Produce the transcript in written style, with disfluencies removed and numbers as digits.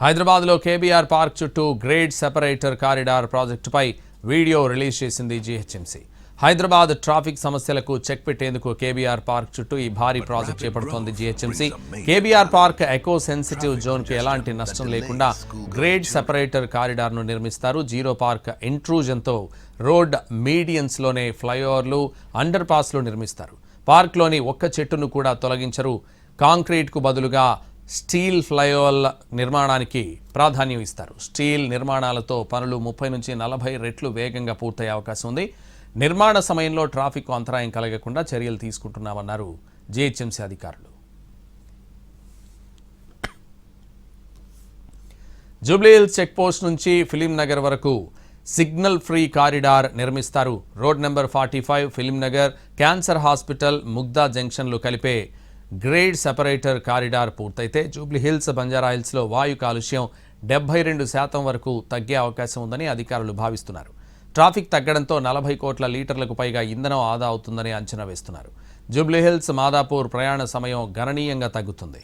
హైదరాబాద్లో KBR park చుట్టూ grade separator corridor ప్రాజెక్టుపై వీడియో రిలీజ్ చేసింది జీహెచ్ఎంసీ. హైదరాబాద్ ట్రాఫిక్ సమస్యలకు చెక్ పెట్టేందుకు కేబీఆర్ పార్క్ చుట్టూ ఈ భారీ ప్రాజెక్ట్ చేపడుతోంది GHMC. KBR park eco sensitive జోన్కి ఎలాంటి నష్టం లేకుండా గ్రేడ్ సెపరేటర్ కారిడార్ను నిర్మిస్తారు. జీరో పార్క్ ఇంట్రూజన్తో రోడ్ మీడియన్స్లోనే ఫ్లైఓవర్లు, అండర్ పాస్లు నిర్మిస్తారు. పార్క్లోని ఒక్క చెట్టును కూడా తొలగించరు. కాంక్రీట్కు బదులుగా స్టీల్ ఫ్లైఓవర్ల నిర్మాణానికి ప్రాధాన్యం ఇస్తారు. స్టీల్ నిర్మాణాలతో పనులు 30 నుంచి 40 రెట్లు వేగంగా పూర్తయ్యే అవకాశం ఉంది. నిర్మాణ సమయంలో ట్రాఫిక్ అంతరాయం కలగకుండా చర్యలు తీసుకుంటున్నామన్నారు జీహెచ్ఎంసీ అధికారులు. జూబ్లీహిల్స్ చెక్ పోస్ట్ నుంచి ఫిలిం నగర్ వరకు సిగ్నల్ ఫ్రీ కారిడార్ నిర్మిస్తారు. Road number 45, Film Nagar, cancer hospital, Mugdha జంక్షన్లు కలిపే గ్రేడ్ సెపరేటర్ కారిడార్ పూర్తయితే జూబ్లీహిల్స్, బంజారాహిల్స్లో వాయు కాలుష్యం 72% వరకు తగ్గే అవకాశం ఉందని అధికారులు భావిస్తున్నారు. ట్రాఫిక్ తగ్గడంతో 40 కోట్ల లీటర్లకు పైగా ఇంధనం ఆదా అవుతుందని అంచనా వేస్తున్నారు. జూబ్లీహిల్స్, మాదాపూర్ ప్రయాణ సమయం గణనీయంగా తగ్గుతుంది.